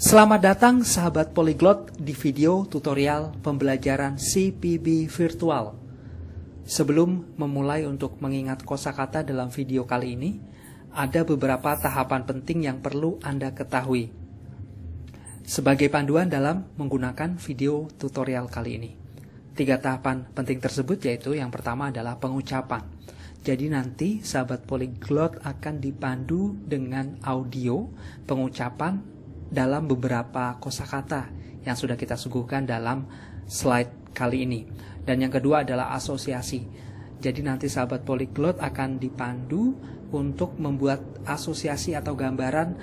Selamat datang sahabat Polyglot di video tutorial pembelajaran CPB virtual. Sebelum memulai untuk mengingat kosakata dalam video kali ini, ada beberapa tahapan penting yang perlu Anda ketahui sebagai panduan dalam menggunakan video tutorial kali ini. 3 tahapan penting tersebut yaitu yang pertama adalah pengucapan. Jadi nanti sahabat Polyglot akan dipandu dengan audio pengucapan dalam beberapa kosakata yang sudah kita suguhkan dalam slide kali ini. Dan yang kedua adalah asosiasi. Jadi nanti sahabat Polyglot akan dipandu untuk membuat asosiasi atau gambaran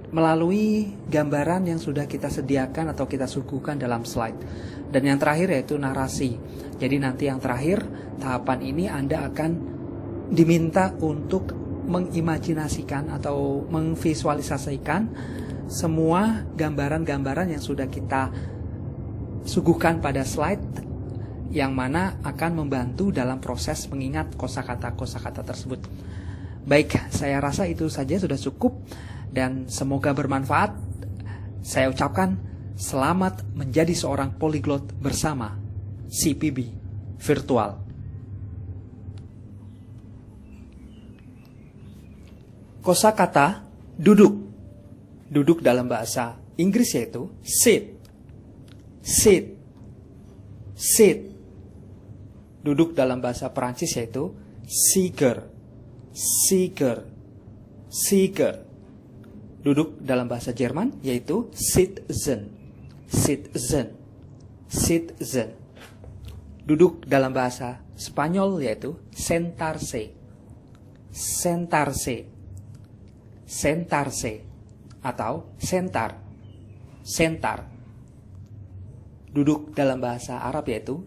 melalui gambaran yang sudah kita sediakan atau kita suguhkan dalam slide. Dan yang terakhir yaitu narasi. Jadi nanti yang terakhir, tahapan ini Anda akan diminta untuk mengimajinasikan atau memvisualisasikan semua gambaran-gambaran yang sudah kita suguhkan pada slide, yang mana akan membantu dalam proses mengingat kosakata-kosakata tersebut. Baik, saya rasa itu saja sudah cukup dan semoga bermanfaat. Saya ucapkan selamat menjadi seorang polyglot bersama CPB virtual. Kosakata duduk. Duduk dalam bahasa Inggris yaitu sit. Sit. Sit. Duduk dalam bahasa Perancis yaitu siger. Siger. Siger. Duduk dalam bahasa Jerman yaitu sitzen. Sitzen. Sitzen. Duduk dalam bahasa Spanyol yaitu sentarse. Sentarse. Sentarse. Atau sentar. Sentar. Duduk dalam bahasa Arab yaitu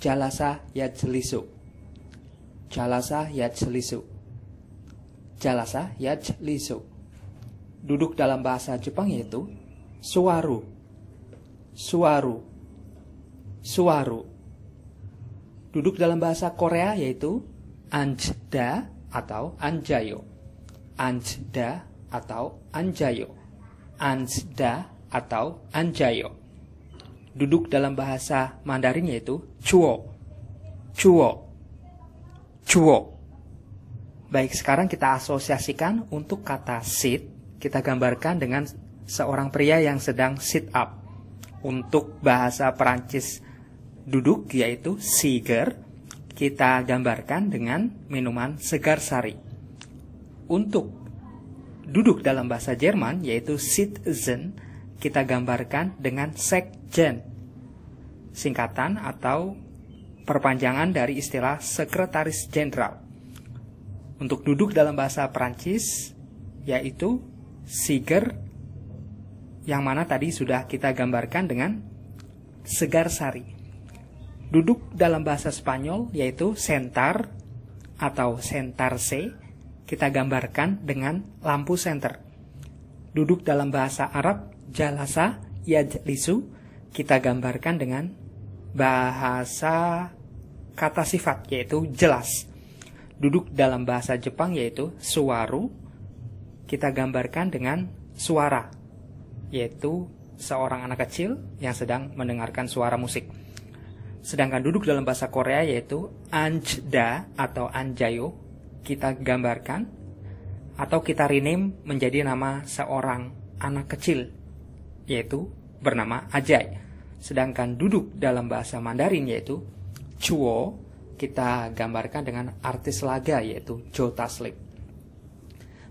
jalasa yajlisu. Jalasa yajlisu. Jalasa yajlisu. Duduk dalam bahasa Jepang yaitu suwaru. Suwaru. Suwaru. Duduk dalam bahasa Korea yaitu anjda atau anjayo. Anjda atau anjayo. Anjda atau anjayo. Duduk dalam bahasa Mandarin yaitu chuo. Chuo. Chuo. Baik, sekarang kita asosiasikan untuk kata sit, kita gambarkan dengan seorang pria yang sedang sit up. Untuk bahasa Perancis duduk yaitu siger, kita gambarkan dengan minuman segar sari. Untuk duduk dalam bahasa Jerman yaitu sitzen, kita gambarkan dengan sekjen, singkatan atau perpanjangan dari istilah sekretaris jenderal. Untuk duduk dalam bahasa Perancis yaitu siger, yang mana tadi sudah kita gambarkan dengan segar sari. Duduk dalam bahasa Spanyol yaitu sentar atau sentarse, kita gambarkan dengan lampu senter. Duduk dalam bahasa Arab jalasa yajlisu, kita gambarkan dengan bahasa kata sifat yaitu jelas. Duduk dalam bahasa Jepang yaitu suwaru, kita gambarkan dengan suara, yaitu seorang anak kecil yang sedang mendengarkan suara musik. Sedangkan duduk dalam bahasa Korea yaitu anjda atau anjayo, kita gambarkan atau kita rename menjadi nama seorang anak kecil yaitu bernama Ajay. Sedangkan duduk dalam bahasa Mandarin yaitu chuo, kita gambarkan dengan artis laga yaitu Joe Taslim.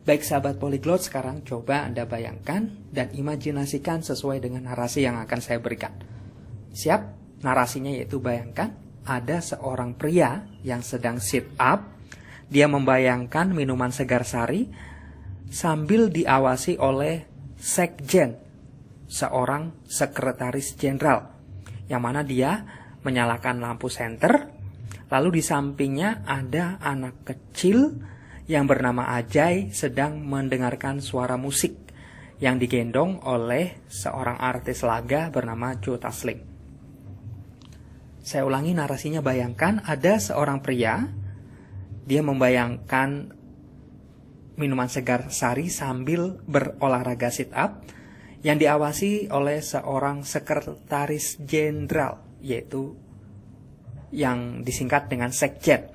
Baik sahabat Polyglot, sekarang coba Anda bayangkan dan imajinasikan sesuai dengan narasi yang akan saya berikan. Siap? Narasinya yaitu bayangkan ada seorang pria yang sedang sit up. Dia membayangkan minuman segar sari sambil diawasi oleh sekjen, seorang sekretaris jenderal, yang mana dia menyalakan lampu senter. Lalu di sampingnya ada anak kecil yang bernama Ajay sedang mendengarkan suara musik yang digendong oleh seorang artis laga bernama Joe Taslim. Saya ulangi narasinya, bayangkan ada seorang pria. Dia membayangkan minuman segar sari sambil berolahraga sit up, yang diawasi oleh seorang sekretaris jenderal, yaitu yang disingkat dengan sekjen,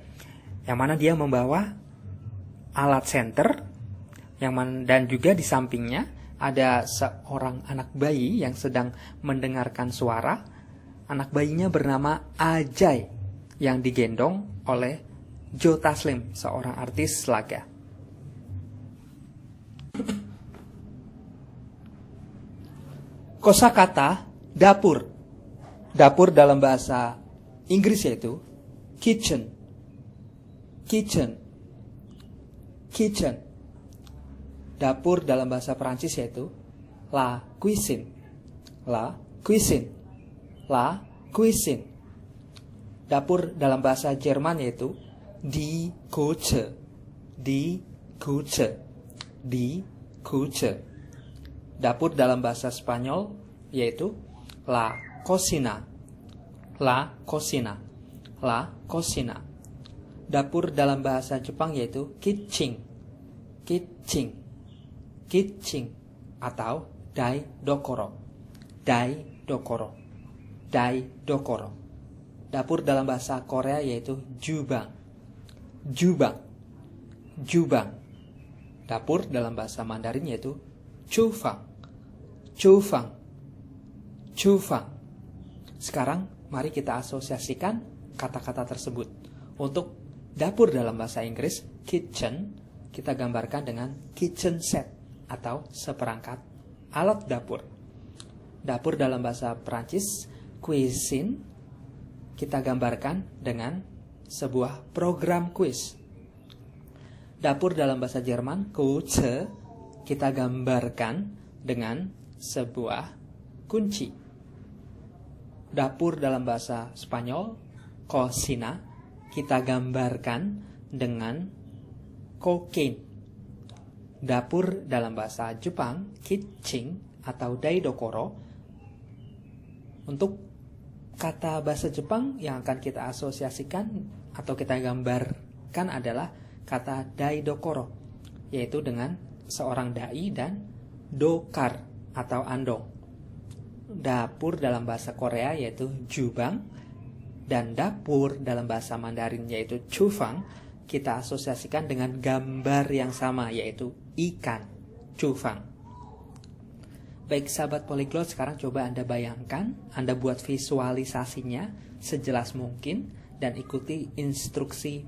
yang mana dia membawa alat senter, dan juga di sampingnya ada seorang anak bayi yang sedang mendengarkan suara. Anak bayinya bernama Ajay, yang digendong oleh Joe Taslim, seorang artis laga. Kosakata dapur. Dapur dalam bahasa Inggris yaitu kitchen. Kitchen. Kitchen. Dapur dalam bahasa Perancis yaitu la cuisine. La cuisine. La cuisine. Dapur dalam bahasa Jerman yaitu die Küche. Die Küche. Die Küche. Dapur dalam bahasa Spanyol yaitu la cocina. La cocina. La cocina. Dapur dalam bahasa Jepang yaitu kitchen. Kitchen. Kitchen atau daidokoro. Daidokoro. Daidokoro. Dapur dalam bahasa Korea yaitu jubang. Jubang. Jubang. Dapur dalam bahasa Mandarin yaitu chufang. Chufang. Chufang. Sekarang mari kita asosiasikan kata-kata tersebut. Untuk dapur dalam bahasa Inggris kitchen, kita gambarkan dengan kitchen set atau seperangkat alat dapur. Dapur dalam bahasa Perancis cuisine, kita gambarkan dengan sebuah program kuis. Dapur dalam bahasa Jerman Küche, kita gambarkan dengan sebuah kunci. Dapur dalam bahasa Spanyol cocina, kita gambarkan dengan kokain. Dapur dalam bahasa Jepang kitchen atau daidokoro, untuk kata bahasa Jepang yang akan kita asosiasikan atau kita gambarkan adalah kata daidokoro, yaitu dengan seorang dai dan dokar atau andong. Dapur dalam bahasa Korea yaitu jubang, dan dapur dalam bahasa Mandarin yaitu chufang, kita asosiasikan dengan gambar yang sama yaitu ikan, chufang. Baik sahabat Polyglot, sekarang coba Anda bayangkan, Anda buat visualisasinya sejelas mungkin dan ikuti instruksi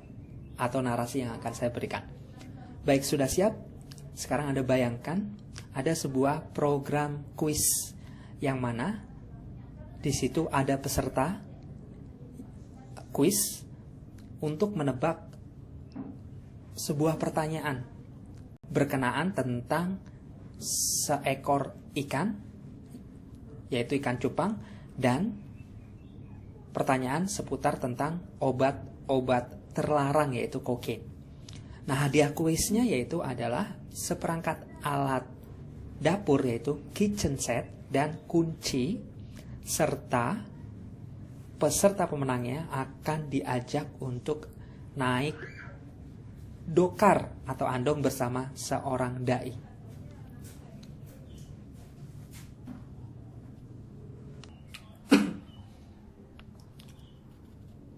atau narasi yang akan saya berikan. Baik, sudah siap? Sekarang Anda bayangkan ada sebuah program kuis yang mana di situ ada peserta kuis untuk menebak sebuah pertanyaan berkenaan tentang seekor ikan, yaitu ikan cupang, dan pertanyaan seputar tentang obat-obat terlarang yaitu kokain. Nah, hadiah kuisnya yaitu adalah seperangkat alat dapur yaitu kitchen set dan kunci, serta peserta pemenangnya akan diajak untuk naik dokar atau andong bersama seorang dai.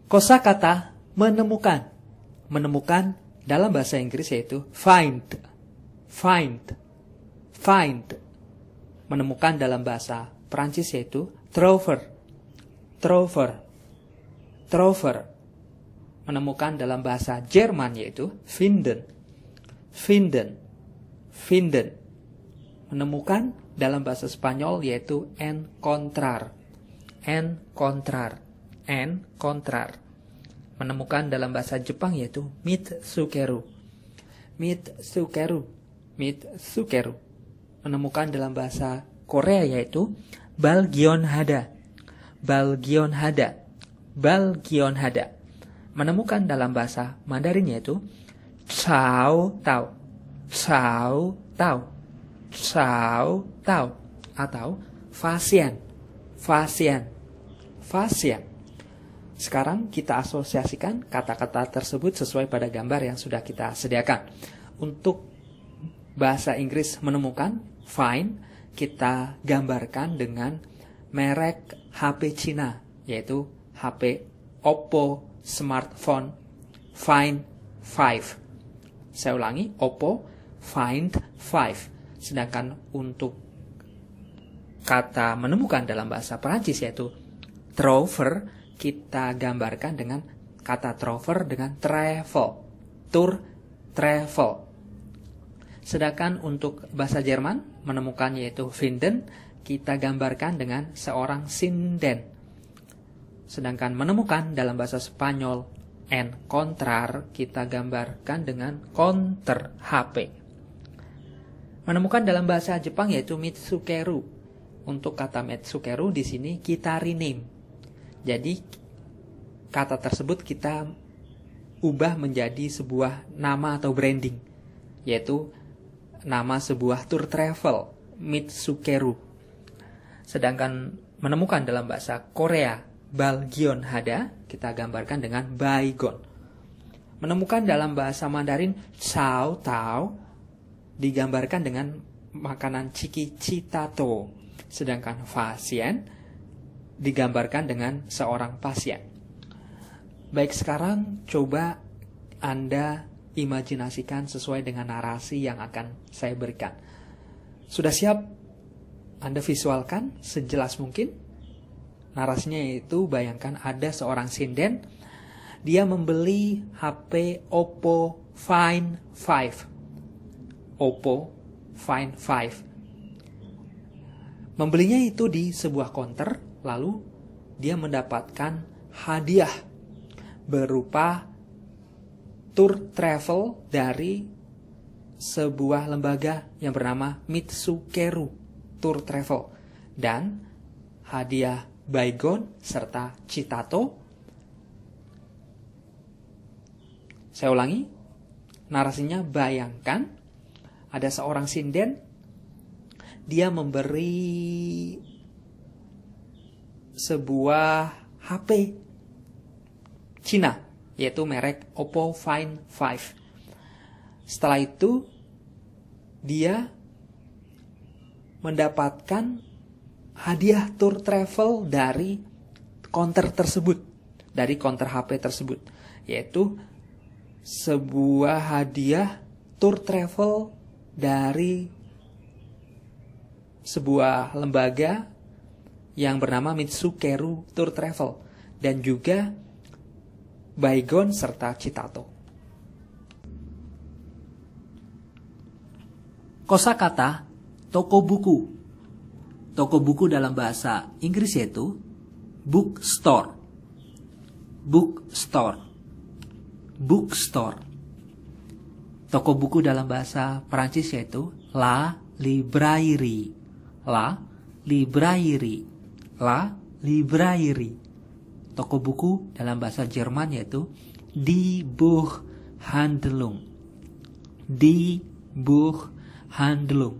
Kosakata menemukan. Menemukan dalam bahasa Inggris yaitu find. Find. Find. Menemukan dalam bahasa Perancis yaitu trouver. Trouver. Trouver. Menemukan dalam bahasa Jerman yaitu finden. Finden. Finden. Menemukan dalam bahasa Spanyol yaitu encontrar. Encontrar. Encontrar. Menemukan dalam bahasa Jepang yaitu mitsukeru. Mitsukeru. Mitsukeru. Menemukan dalam bahasa Korea yaitu balgyeonhada. Balgyeonhada. Balgyeonhada. Menemukan dalam bahasa Mandarin yaitu cao tao. Cao tao. Cao tao. Atau fasien. Fasien. Fasien. Sekarang kita asosiasikan kata-kata tersebut sesuai pada gambar yang sudah kita sediakan. Untuk bahasa Inggris menemukan, find, kita gambarkan dengan merek HP Cina, yaitu HP Oppo Smartphone Find 5. Saya ulangi, Oppo Find 5. Sedangkan untuk kata menemukan dalam bahasa Perancis yaitu trouver, kita gambarkan dengan kata trouver dengan travel, tour travel. Sedangkan untuk bahasa Jerman, menemukan yaitu finden, kita gambarkan dengan seorang sinden. Sedangkan menemukan dalam bahasa Spanyol, encontrar, kita gambarkan dengan counter HP. Menemukan dalam bahasa Jepang yaitu mitsukeru. Untuk kata mitsukeru di sini kita rename. Jadi kata tersebut kita ubah menjadi sebuah nama atau branding, yaitu nama sebuah tour travel, mitsukeru. Sedangkan menemukan dalam bahasa Korea, balgyeon hada, kita gambarkan dengan baygon. Menemukan dalam bahasa Mandarin, cao tao, digambarkan dengan makanan ciki citato. Sedangkan pasien digambarkan dengan seorang pasien. Baik, sekarang coba Anda imajinasikan sesuai dengan narasi yang akan saya berikan. Sudah siap? Anda visualkan sejelas mungkin. Narasinya yaitu, bayangkan ada seorang sinden, dia membeli HP Oppo Find 5. Oppo Find 5. Membelinya itu di sebuah counter, lalu dia mendapatkan hadiah berupa tour travel dari sebuah lembaga yang bernama Mitsukeru Tour Travel dan hadiah baygon serta citato. Saya ulangi, narasinya, bayangkan ada seorang sinden, dia memberi sebuah HP Cina, yaitu merek Oppo Find 5. Setelah itu, dia mendapatkan hadiah tour travel dari counter tersebut, dari counter HP tersebut, yaitu sebuah hadiah tour travel dari sebuah lembaga yang bernama Mitsukeru Tour Travel dan juga baygon serta citato. Kosakata toko buku. Toko buku dalam bahasa Inggris yaitu bookstore. Bookstore. Bookstore. Toko buku dalam bahasa Perancis yaitu la librairie. La librairie. La librairie. Toko buku dalam bahasa Jerman yaitu die Buchhandlung. Die Buchhandlung.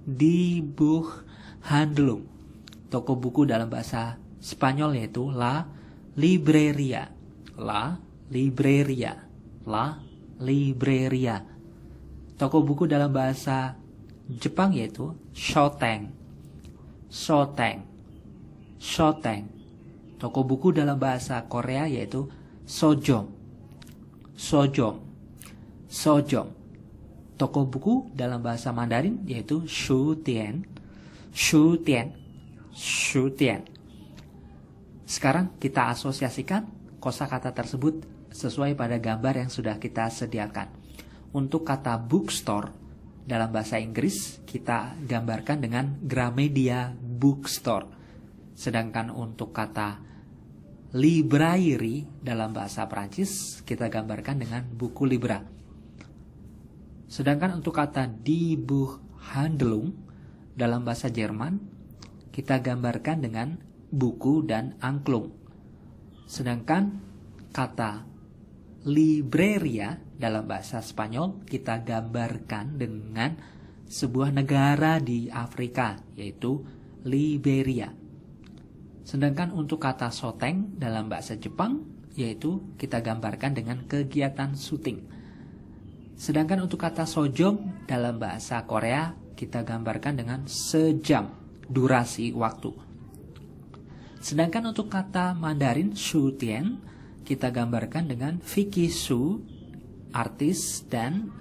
Die Buchhandlung. Toko buku dalam bahasa Spanyol yaitu la libreria. La libreria. La libreria. Toko buku dalam bahasa Jepang yaitu shoten. Shoten. Shoten. Toko buku dalam bahasa Korea yaitu sojom. Sojom. Sojom. Toko buku dalam bahasa Mandarin yaitu shutian. Shutian. Shutian. Sekarang kita asosiasikan kosakata tersebut sesuai pada gambar yang sudah kita sediakan. Untuk kata bookstore dalam bahasa Inggris kita gambarkan dengan Gramedia Bookstore. Sedangkan untuk kata librairie dalam bahasa Prancis kita gambarkan dengan buku libra. Sedangkan untuk kata die Buchhandlung dalam bahasa Jerman kita gambarkan dengan buku dan angklung. Sedangkan kata libreria dalam bahasa Spanyol kita gambarkan dengan sebuah negara di Afrika yaitu Liberia. Sedangkan untuk kata shoteng dalam bahasa Jepang yaitu kita gambarkan dengan kegiatan syuting. Sedangkan untuk kata sojom dalam bahasa Korea kita gambarkan dengan sejam durasi waktu. Sedangkan untuk kata Mandarin Shu Tian kita gambarkan dengan Vicky Shu, artis, dan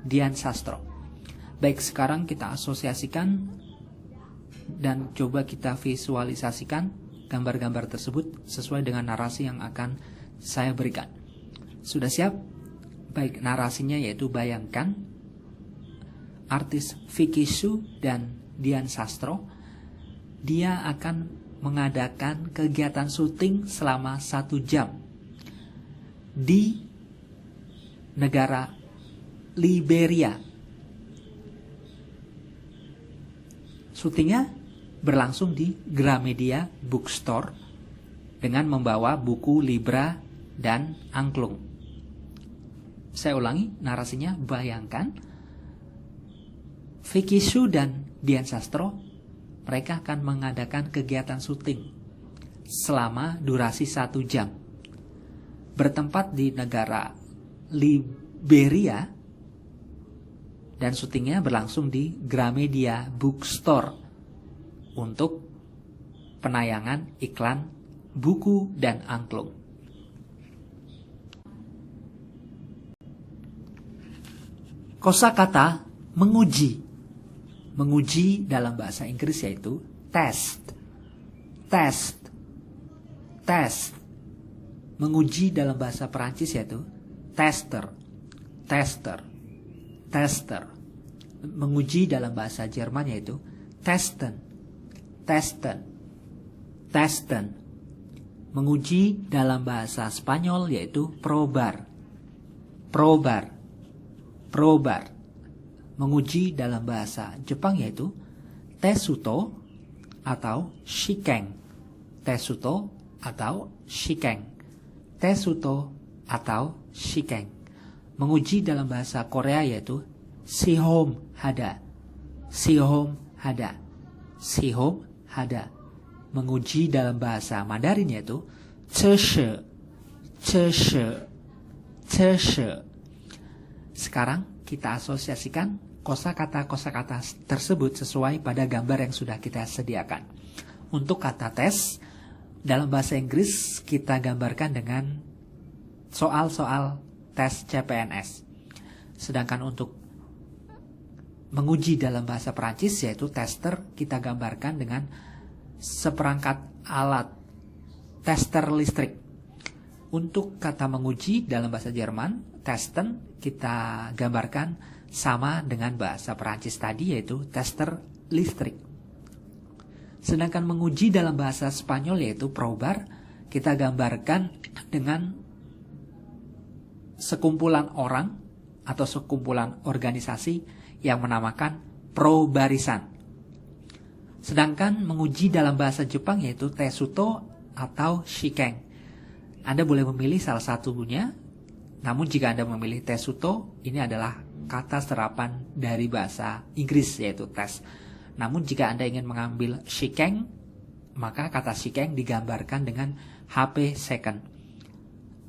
Dian Sastro. Baik, sekarang kita asosiasikan dan coba kita visualisasikan gambar-gambar tersebut sesuai dengan narasi yang akan saya berikan. Sudah siap? Baik, narasinya yaitu bayangkan artis Vicky Shu dan Dian Sastro, dia akan mengadakan kegiatan syuting selama 1 jam di negara Liberia. Syutingnya berlangsung di Gramedia Bookstore dengan membawa buku Libra dan angklung. Saya ulangi narasinya, bayangkan Vicky Shu dan Dian Sastro, mereka akan mengadakan kegiatan syuting selama durasi 1 jam. Bertempat di negara Liberia dan syutingnya berlangsung di Gramedia Bookstore untuk penayangan iklan buku dan angklung. Kosakata menguji. Menguji dalam bahasa Inggris yaitu test. Test. Test. Menguji dalam bahasa Perancis yaitu tester. Tester. Tester. Menguji dalam bahasa Jerman yaitu testen. Testen. Testen. Menguji dalam bahasa Spanyol yaitu probar. Probar. Probar. Menguji dalam bahasa Jepang yaitu tesuto atau shiken. Tesuto atau shiken. Tesuto atau shiken. Menguji dalam bahasa Korea yaitu sihom hada. Sihom hada. Sihom hada. Menguji dalam bahasa Mandarin yaitu ceshe. Ceshe. Ceshe. Sekarang kita asosiasikan kosakata-kosakata tersebut sesuai pada gambar yang sudah kita sediakan. Untuk kata tes, dalam bahasa Inggris kita gambarkan dengan soal-soal tes CPNS. Sedangkan untuk menguji dalam bahasa Perancis yaitu tester, kita gambarkan dengan seperangkat alat tester listrik. Untuk kata menguji dalam bahasa Jerman, testen, kita gambarkan sama dengan bahasa Perancis tadi yaitu tester listrik. Sedangkan menguji dalam bahasa Spanyol yaitu probar, kita gambarkan dengan sekumpulan orang atau sekumpulan organisasi yang menamakan probarisan. Sedangkan menguji dalam bahasa Jepang yaitu tesuto atau shiken. Anda boleh memilih salah satunya, namun jika Anda memilih tesuto, ini adalah kata serapan dari bahasa Inggris yaitu tes. Namun jika Anda ingin mengambil shiken, maka kata shiken digambarkan dengan HP second.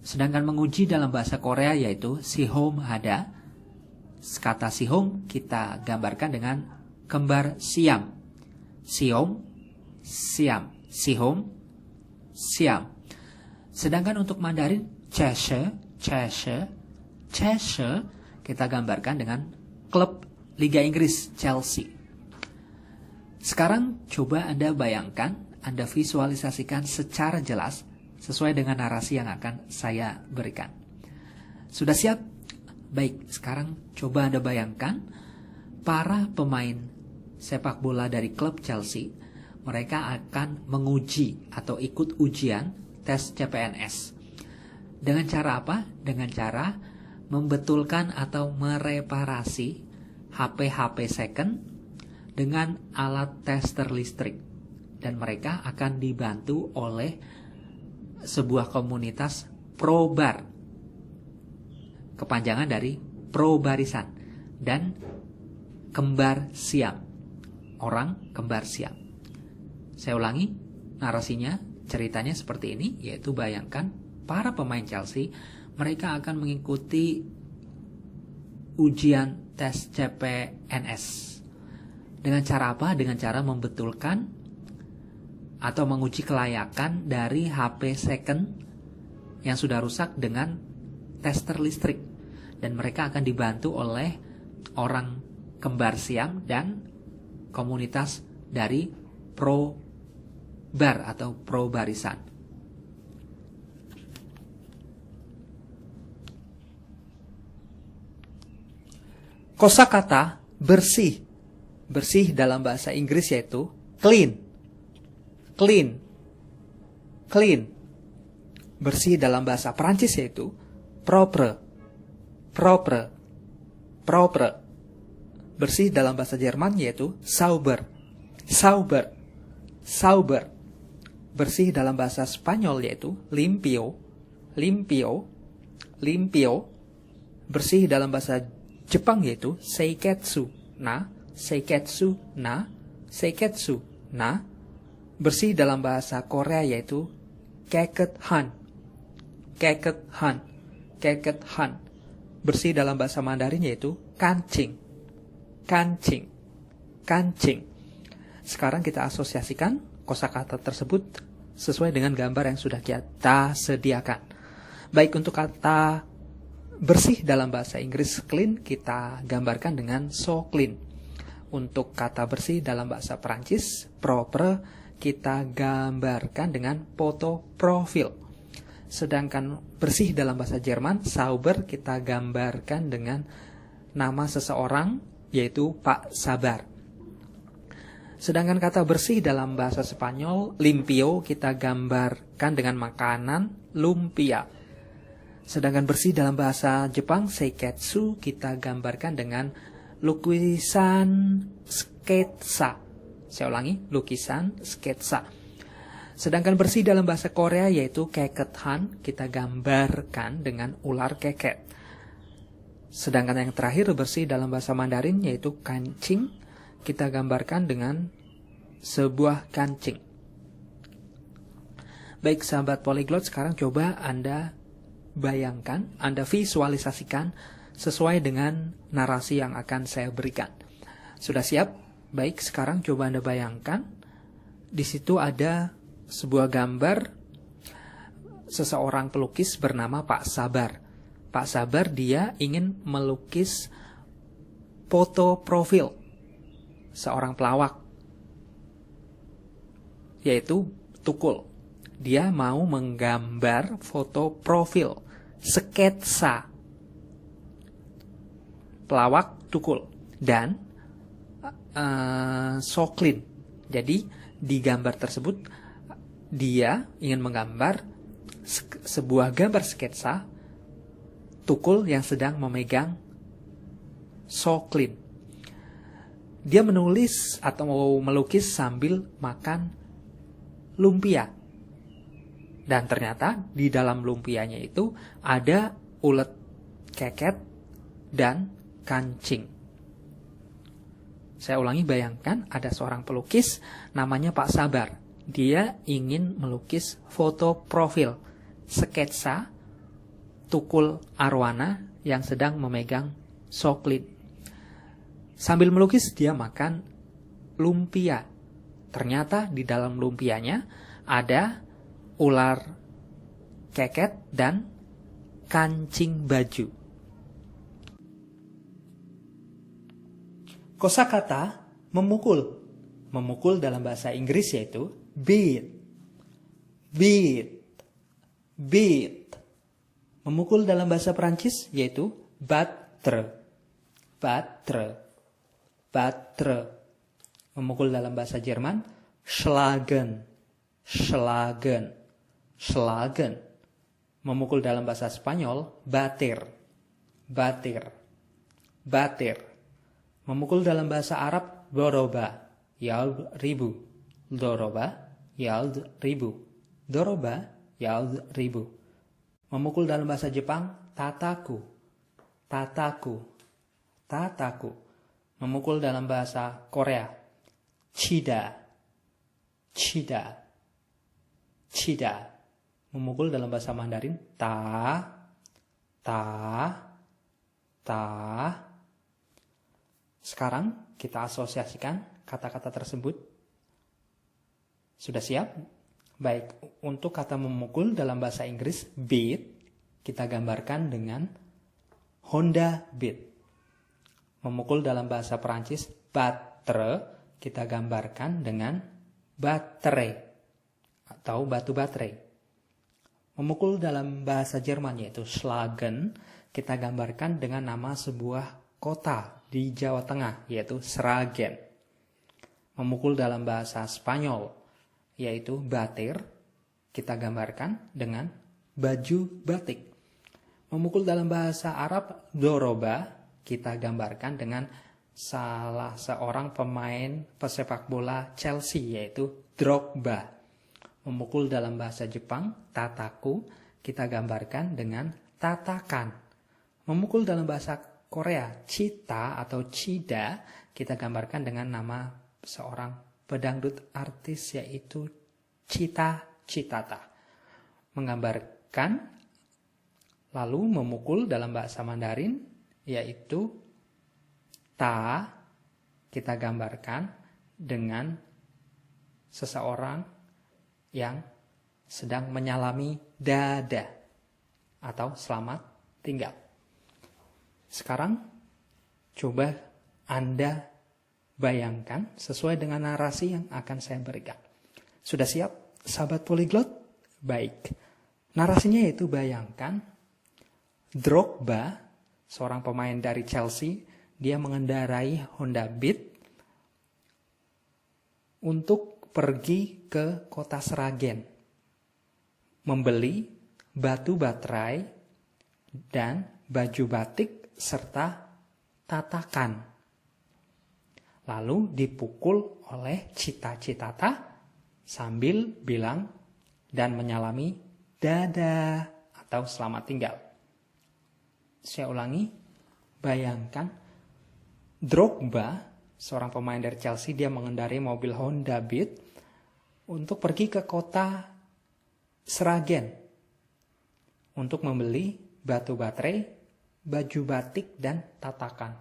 Sedangkan menguji dalam bahasa Korea yaitu sihom hada. Kata sihom kita gambarkan dengan kembar siam. Siom, siam, sihom, siam. Sedangkan untuk Mandarin Cheshire, Cheshire, Cheshire kita gambarkan dengan klub Liga Inggris Chelsea. Sekarang coba Anda bayangkan, Anda visualisasikan secara jelas sesuai dengan narasi yang akan saya berikan. Sudah siap? Baik, sekarang coba Anda bayangkan para pemain sepak bola dari klub Chelsea, mereka akan menguji atau ikut ujian tes CPNS. Dengan cara apa? Dengan cara membetulkan atau mereparasi HP-HP second dengan alat tester listrik. Dan mereka akan dibantu oleh sebuah komunitas probar. Kepanjangan dari probarisan dan kembar siam. Orang kembar siam. Saya ulangi narasinya. Ceritanya seperti ini, yaitu bayangkan para pemain Chelsea, mereka akan mengikuti ujian tes CPNS Dengan cara apa? Dengan cara membetulkan atau menguji kelayakan dari HP second yang sudah rusak dengan tester listrik. Dan mereka akan dibantu oleh orang kembar Siam dan komunitas dari pro bar atau pro barisan. Kosakata bersih. Bersih dalam bahasa Inggris yaitu clean. Clean. Clean. Bersih dalam bahasa Perancis yaitu propre. Propre. Propre. Bersih dalam bahasa Jerman yaitu sauber. Sauber. Sauber. Bersih dalam bahasa Spanyol yaitu limpio. Limpio. Limpio. Bersih dalam bahasa Jepang yaitu seiketsu na. Seiketsu na. Seiketsu na. Bersih dalam bahasa Korea yaitu keket-han. Keket-han. Keket-han. Bersih dalam bahasa Mandarin yaitu kancing. Kancing. Kancing. Sekarang kita asosiasikan kosakata tersebut sesuai dengan gambar yang sudah kita sediakan. Baik, untuk kata bersih dalam bahasa Inggris clean kita gambarkan dengan so clean. Untuk kata bersih dalam bahasa Perancis propre kita gambarkan dengan foto profil. Sedangkan bersih dalam bahasa Jerman sauber kita gambarkan dengan nama seseorang yaitu Pak Sabar. Sedangkan kata bersih dalam bahasa Spanyol limpio kita gambarkan dengan makanan lumpia. Sedangkan bersih dalam bahasa Jepang seiketsu kita gambarkan dengan lukisan sketsa. Saya ulangi, lukisan sketsa. Sedangkan bersih dalam bahasa Korea yaitu keket-han kita gambarkan dengan ular keket. Sedangkan yang terakhir bersih dalam bahasa Mandarin yaitu kancing kita gambarkan dengan sebuah kancing. Baik sahabat polyglot, sekarang coba Anda bayangkan, Anda visualisasikan sesuai dengan narasi yang akan saya berikan. Sudah siap? Baik, sekarang coba Anda bayangkan. Di situ ada sebuah gambar seseorang pelukis bernama Pak Sabar. Pak Sabar dia ingin melukis foto profil seorang pelawak, yaitu Tukul. Dia mau menggambar foto profil, sketsa pelawak Tukul dan Soklin. Jadi di gambar tersebut dia ingin menggambar sebuah gambar sketsa Tukul yang sedang memegang Soklin. Dia menulis atau melukis sambil makan lumpia. Dan ternyata di dalam lumpianya itu ada ulet keket dan kancing. Saya ulangi, bayangkan ada seorang pelukis namanya Pak Sabar. Dia ingin melukis foto profil sketsa Tukul Arwana yang sedang memegang Soklin. Sambil melukis dia makan lumpia. Ternyata di dalam lumpianya ada ular keket dan kancing baju. Kosakata memukul. Memukul dalam bahasa Inggris yaitu beat. Beat. Beat. Memukul dalam bahasa Perancis yaitu battre. Battre. Battre. Memukul dalam bahasa Jerman schlagen. Schlagen. Schlagen. Memukul dalam bahasa Spanyol batir. Batir. Batir. Memukul dalam bahasa Arab doroba, yald ribu. Doroba, yald ribu. Doroba, yald ribu. Memukul dalam bahasa Jepang tataku. Tataku. Tataku. Memukul dalam bahasa Korea chida. Chida. Chida. Memukul dalam bahasa Mandarin ta. Sekarang kita asosiasikan kata-kata tersebut. Sudah siap? Baik, untuk kata memukul dalam bahasa Inggris, beat, kita gambarkan dengan Honda Beat. Memukul dalam bahasa Perancis, battre, kita gambarkan dengan baterai atau batu baterai. Memukul dalam bahasa Jerman yaitu schlagen, kita gambarkan dengan nama sebuah kota di Jawa Tengah yaitu Sragen. Memukul dalam bahasa Spanyol yaitu batir, kita gambarkan dengan baju batik. Memukul dalam bahasa Arab doroba, kita gambarkan dengan salah seorang pemain pesepak bola Chelsea yaitu Drogba. Memukul dalam bahasa Jepang, tataku, kita gambarkan dengan tatakan. Memukul dalam bahasa Korea, cita atau cida, kita gambarkan dengan nama seorang pedangdut artis yaitu Cita Citata. Menggambarkan, lalu memukul dalam bahasa Mandarin yaitu ta, kita gambarkan dengan seseorang yang sedang menyalami dada atau selamat tinggal. Sekarang coba Anda bayangkan sesuai dengan narasi yang akan saya berikan. Sudah siap, sahabat polyglot? Baik. Narasinya yaitu bayangkan Drogba, seorang pemain dari Chelsea, dia mengendarai Honda Beat untuk pergi ke kota Sragen, membeli batu baterai dan baju batik serta tatakan. Lalu dipukul oleh Cita-Citata sambil bilang dan menyalami dada atau selamat tinggal. Saya ulangi, bayangkan Drogba, seorang pemain dari Chelsea, dia mengendarai mobil Honda Beat untuk pergi ke kota Sragen untuk membeli batu baterai, baju batik, dan tatakan.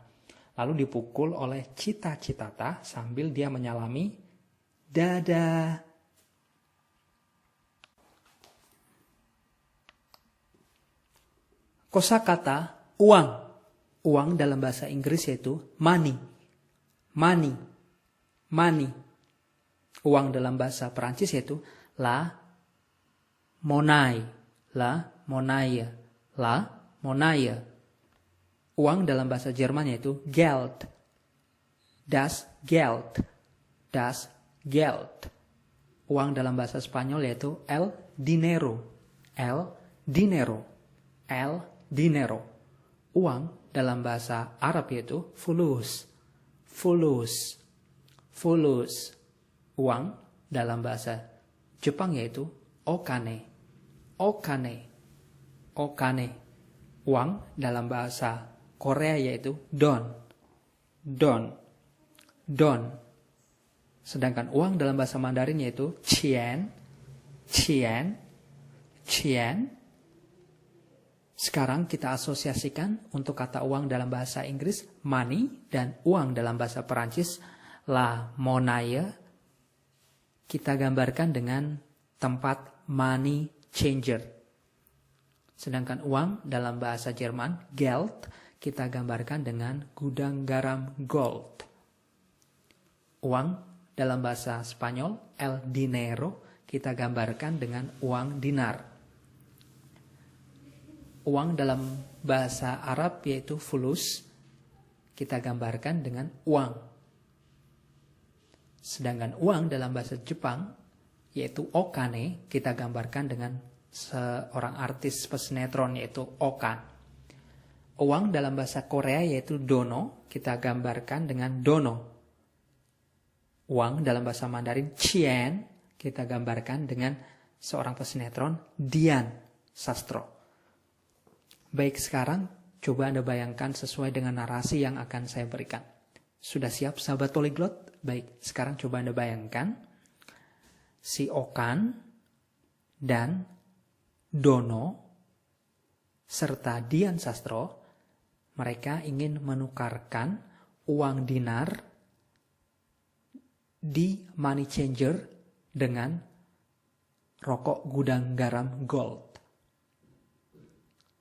Lalu dipukul oleh Cita-Citata sambil dia menyalami dada. Kosakata uang. Uang dalam bahasa Inggris yaitu money. Money. Money. Uang dalam bahasa Perancis yaitu la monnaie. La monnaie. La monnaie. Uang dalam bahasa Jerman yaitu Geld. Das Geld. Das Geld. Uang dalam bahasa Spanyol yaitu el dinero. El dinero. El dinero. Uang dalam bahasa Arab yaitu fulus. Fulus. Fulus. Uang dalam bahasa Jepang yaitu okane. Okane. Okane. Uang dalam bahasa Korea yaitu don. Don. Don. Sedangkan uang dalam bahasa Mandarin yaitu qian. Qian. Qian. Sekarang kita asosiasikan untuk kata uang dalam bahasa Inggris money dan uang dalam bahasa Perancis la monnaie. Kita gambarkan dengan tempat money changer. Sedangkan uang dalam bahasa Jerman Geld kita gambarkan dengan gudang garam gold. Uang dalam bahasa Spanyol el dinero kita gambarkan dengan uang dinar. Uang dalam bahasa Arab yaitu fulus kita gambarkan dengan uang. Sedangkan uang dalam bahasa Jepang yaitu okane kita gambarkan dengan seorang artis pesinetron yaitu Okan. Uang dalam bahasa Korea yaitu dono kita gambarkan dengan dono. Uang dalam bahasa Mandarin qian kita gambarkan dengan seorang pesinetron Dian Sastro. Baik, sekarang coba Anda bayangkan sesuai dengan narasi yang akan saya berikan. Sudah siap sahabat polyglot? Baik, sekarang coba Anda bayangkan si Okan dan Dono serta Dian Sastro, mereka ingin menukarkan uang dinar di money changer dengan rokok gudang garam gold.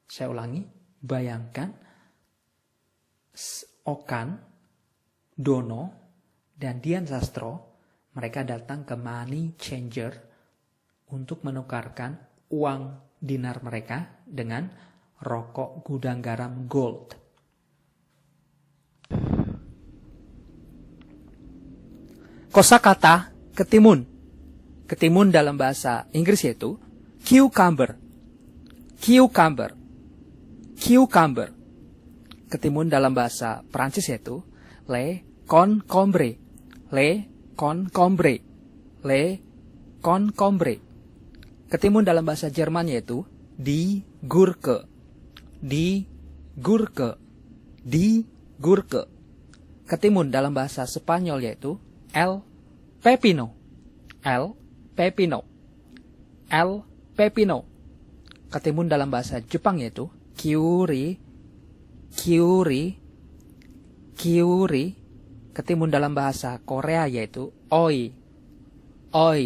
Saya ulangi, bayangkan Okan, Dono, dan Dian Sastro, mereka datang ke money changer untuk menukarkan uang dinar mereka dengan rokok gudang garam gold. Kosakata ketimun. Ketimun dalam bahasa Inggris yaitu cucumber. Cucumber. Cucumber. Ketimun dalam bahasa Perancis yaitu le concombre. Le concombre. Le concombre. Ketimun dalam bahasa Jerman yaitu die Gurke. Die Gurke. Die Gurke. Ketimun dalam bahasa Spanyol yaitu el pepino. El pepino. El pepino. Ketimun dalam bahasa Jepang yaitu kyuri. Kyuri. Kyuri. Ketimun dalam bahasa Korea yaitu oi. Oi.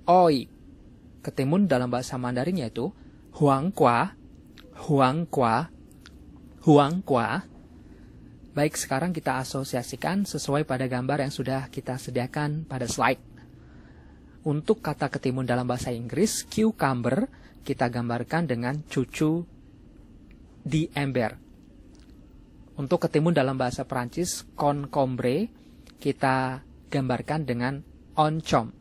Oi. Ketimun dalam bahasa Mandarin yaitu huangqua. Huangqua. Huangqua. Baik, sekarang kita asosiasikan sesuai pada gambar yang sudah kita sediakan pada slide. Untuk kata ketimun dalam bahasa Inggris, cucumber, kita gambarkan dengan cucu di ember. Untuk ketimun dalam bahasa Perancis, concombre, kita gambarkan dengan oncom.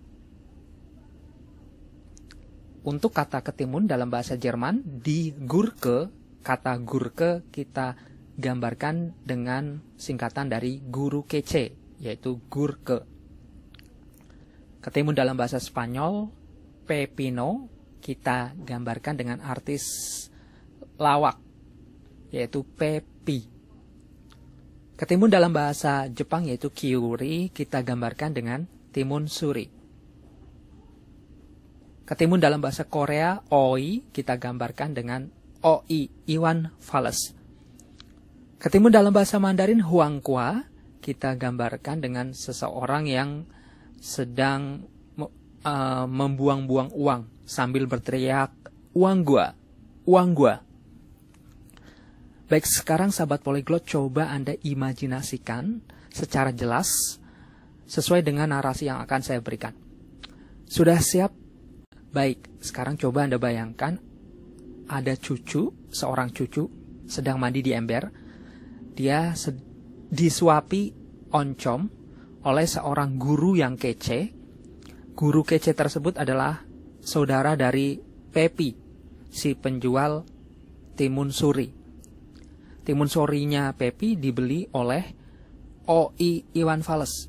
Untuk kata ketimun dalam bahasa Jerman, die Gurke, kata Gurke kita gambarkan dengan singkatan dari guru kece, yaitu Gurke. Ketimun dalam bahasa Spanyol, pepino, kita gambarkan dengan artis lawak, yaitu pepi. Ketimun dalam bahasa Jepang yaitu kyuri, kita gambarkan dengan timun suri. Ketimun dalam bahasa Korea, oi, kita gambarkan dengan oi, iwan fales. Ketimun dalam bahasa Mandarin, huangqua, kita gambarkan dengan seseorang yang sedang membuang-buang uang sambil berteriak, uang gua, uang gua. Baik, sekarang sahabat polyglot, coba Anda imajinasikan secara jelas sesuai dengan narasi yang akan saya berikan. Sudah siap? Baik, sekarang coba Anda bayangkan ada seorang cucu sedang mandi di ember. Dia disuapi oncom oleh seorang guru yang kece. Guru kece tersebut adalah saudara dari Pepi, si penjual timun suri. Timun surinya Pepi dibeli oleh oi iwan fales.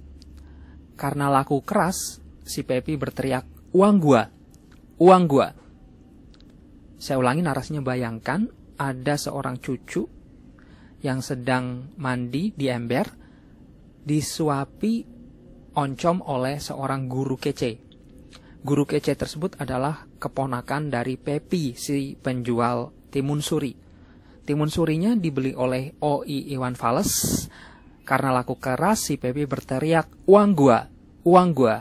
Karena laku keras, si Pepi berteriak, uang gua, uang gua. Saya ulangi narasinya, bayangkan ada seorang cucu yang sedang mandi di ember, disuapi oncom oleh seorang guru kece. Guru kece tersebut adalah keponakan dari Pepi, si penjual timun suri. Timun surinya dibeli oleh oi iwan fales. Karena laku keras, si Pepi berteriak, uang gua, uang gua.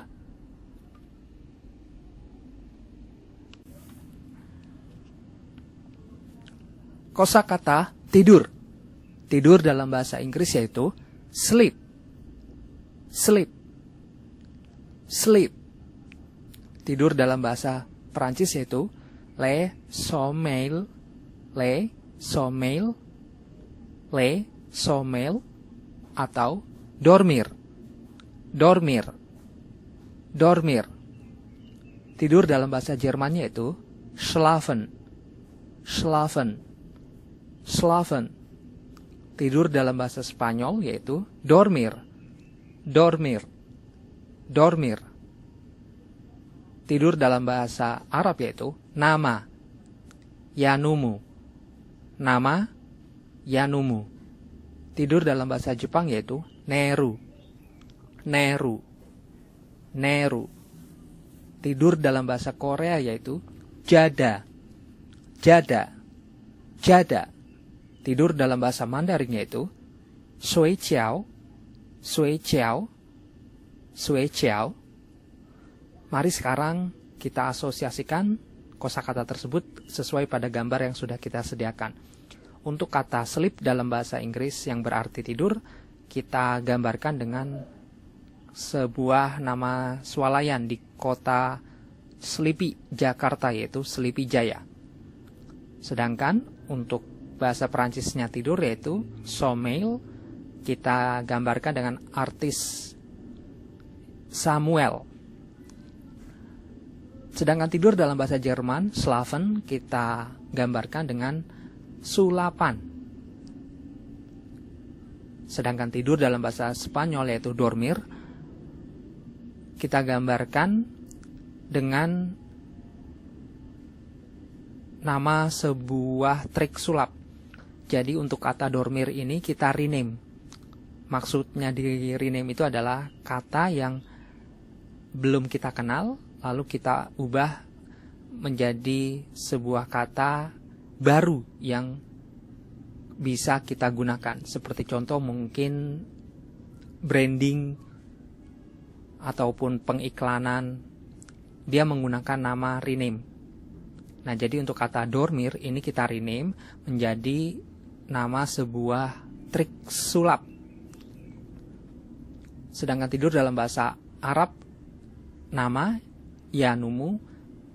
Kosakata tidur. Tidur dalam bahasa Inggris yaitu sleep. Sleep. Sleep. Tidur dalam bahasa Perancis yaitu le sommeil. Le sommeil. Le sommeil. Atau dormir. Dormir. Dormir. Tidur dalam bahasa Jerman yaitu schlafen. Schlafen. Schlafen. Tidur dalam bahasa Spanyol yaitu dormir. Dormir. Dormir. Tidur dalam bahasa Arab yaitu nama. Yanumu. Nama. Yanumu. Tidur dalam bahasa Jepang yaitu neru. Neru. Neru. Tidur dalam bahasa Korea yaitu jada. Jada. Jada. Tidur dalam bahasa Mandarin yaitu Sui Chiao, Sui Chiao, Sui Chiao. Mari sekarang kita asosiasikan kosakata tersebut sesuai pada gambar yang sudah kita sediakan. Untuk kata sleep dalam bahasa Inggris yang berarti tidur, kita gambarkan dengan sebuah nama swalayan di kota Sleepy, Jakarta, yaitu Sleepy Jaya. Sedangkan untuk bahasa Perancisnya tidur yaitu sommeil, kita gambarkan dengan artis Samuel. Sedangkan tidur dalam bahasa Jerman, schlafen, kita gambarkan dengan sulapan. Sedangkan tidur dalam bahasa Spanyol yaitu dormir, kita gambarkan dengan nama sebuah trik sulap. Jadi untuk kata dormir ini kita rename. Maksudnya di rename itu adalah kata yang belum kita kenal, lalu kita ubah menjadi sebuah kata baru yang bisa kita gunakan. Seperti contoh mungkin branding ataupun pengiklanan, dia menggunakan nama rename. Nah, jadi untuk kata dormir ini kita rename menjadi nama sebuah trik sulap. Sedangkan tidur dalam bahasa Arab, nama Yanumu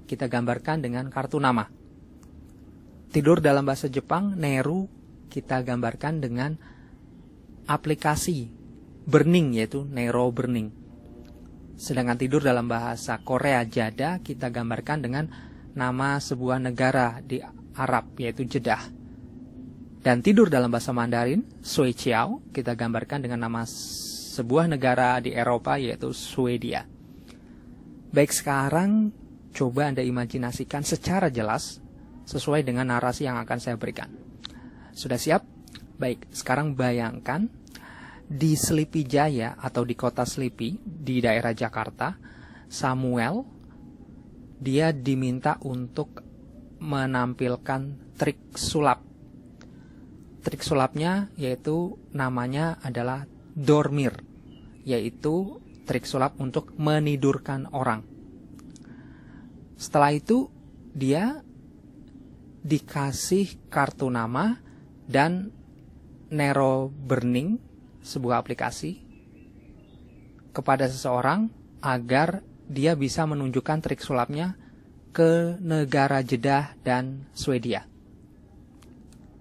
kita gambarkan dengan kartu nama. Tidur dalam bahasa Jepang, Neru, kita gambarkan dengan aplikasi burning, yaitu Nero Burning. Sedangkan tidur dalam bahasa Korea, Jada, kita gambarkan dengan nama sebuah negara di Arab, yaitu Jeddah. Dan tidur dalam bahasa Mandarin, Sui Chiao, kita gambarkan dengan nama sebuah negara di Eropa, yaitu Swedia. Baik, sekarang coba Anda imajinasikan secara jelas sesuai dengan narasi yang akan saya berikan. Sudah siap? Baik, sekarang bayangkan di Sleepy Jaya atau di kota Sleepy di daerah Jakarta, Samuel dia diminta untuk menampilkan trik sulap. Trik sulapnya yaitu namanya adalah dormir, yaitu trik sulap untuk menidurkan orang. Setelah itu dia dikasih kartu nama dan Nero Burning, sebuah aplikasi, kepada seseorang agar dia bisa menunjukkan trik sulapnya ke negara Jeddah dan Swedia.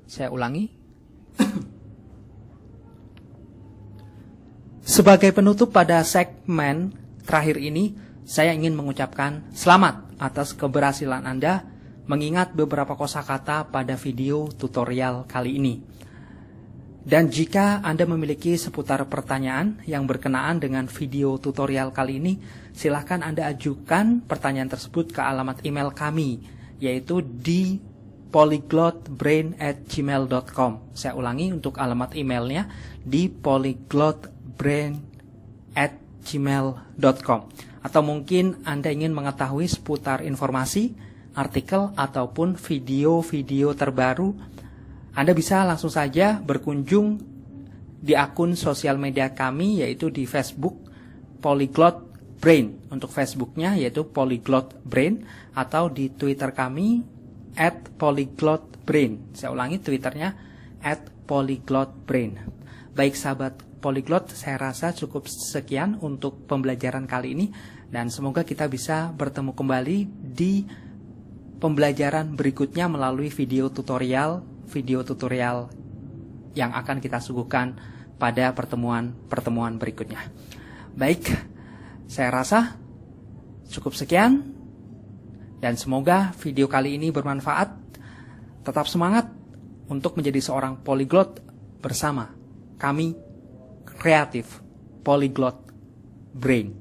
Saya ulangi. Sebagai penutup pada segmen terakhir ini, saya ingin mengucapkan selamat atas keberhasilan Anda mengingat beberapa kosakata pada video tutorial kali ini. Dan jika Anda memiliki seputar pertanyaan yang berkenaan dengan video tutorial kali ini, silahkan Anda ajukan pertanyaan tersebut ke alamat email kami, yaitu di polyglotbrain@gmail.com. Saya ulangi untuk alamat emailnya di polyglotbrain@gmail.com. Atau mungkin Anda ingin mengetahui seputar informasi, artikel, ataupun video-video terbaru, Anda bisa langsung saja berkunjung di akun sosial media kami, yaitu di Facebook Polyglot Brain. Untuk Facebooknya yaitu Polyglot Brain, atau di Twitter kami @polyglotbrain. Saya ulangi, Twitternya @polyglotbrain. Baik sahabat Polyglot, saya rasa cukup sekian untuk pembelajaran kali ini, dan semoga kita bisa bertemu kembali di pembelajaran berikutnya melalui video tutorial yang akan kita suguhkan pada pertemuan berikutnya. Baik, saya rasa cukup sekian, dan semoga video kali ini bermanfaat. Tetap semangat untuk menjadi seorang polyglot bersama kami, Kreatif Polyglot Brain.